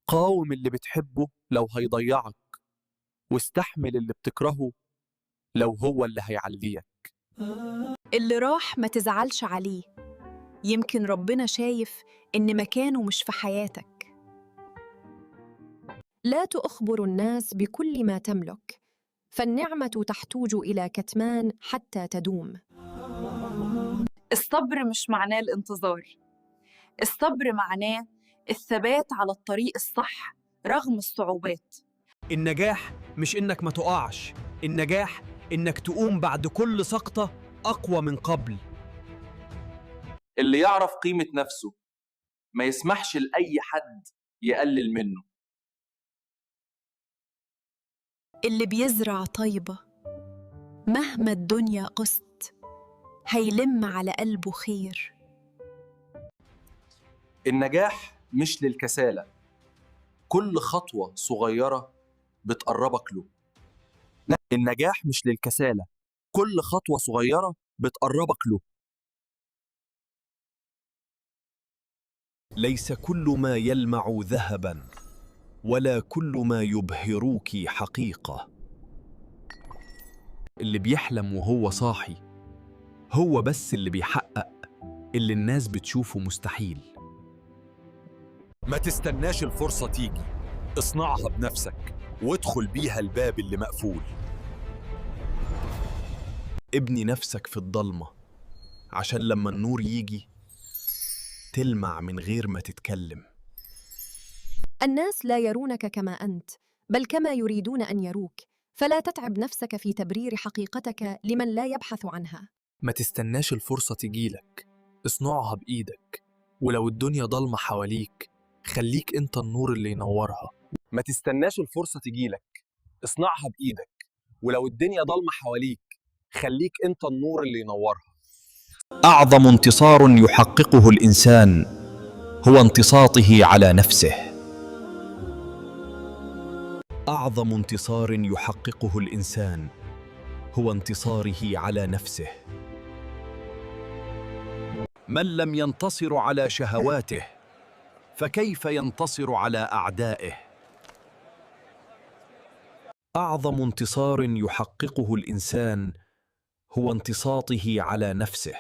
قاوم اللي بتحبه لو هيضيعك، واستحمل اللي بتكرهه لو هو اللي هيعليك. اللي راح ما تزعلش عليه، يمكن ربنا شايف إن مكانه مش في حياتك. لا تخبر الناس بكل ما تملك، فالنعمة تحتاج إلى كتمان حتى تدوم. الصبر مش معناه الانتظار، الصبر معناه الثبات على الطريق الصح رغم الصعوبات. النجاح مش إنك ما تقعش، النجاح إنك تقوم بعد كل سقطة أقوى من قبل. اللي يعرف قيمة نفسه ما يسمحش لأي حد يقلل منه. اللي بيزرع طيبة مهما الدنيا قست، هيلم على قلبه خير. النجاح مش للكسالى، كل خطوة صغيرة بتقربك له. النجاح مش للكسالى، كل خطوة صغيرة بتقربك له. ليس كل ما يلمع ذهباً، ولا كل ما يبهرك حقيقة. اللي بيحلم وهو صاحي هو بس اللي بيحقق اللي الناس بتشوفه مستحيل. ما تستناش الفرصة تيجي، اصنعها بنفسك وادخل بيها الباب اللي مقفول. ابني نفسك في الضلمة عشان لما النور يجي تلمع من غير ما تتكلم. الناس لا يرونك كما أنت، بل كما يريدون أن يروك، فلا تتعب نفسك في تبرير حقيقتك لمن لا يبحث عنها. ما تستناش الفرصة تجيلك، اصنعها بإيدك. ولو الدنيا ضلمة حواليك، خليك انت النور اللي ينورها. ما تستناش الفرصة تجيلك، اصنعها بإيدك. ولو الدنيا ضلمة حواليك، خليك انت النور اللي ينورها. أعظم انتصار يحققه الإنسان هو انتصاته على نفسه. أعظم انتصار يحققه الإنسان هو انتصاره على نفسه. من لم ينتصر على شهواته فكيف ينتصر على أعدائه؟ أعظم انتصار يحققه الإنسان هو انتصاته على نفسه.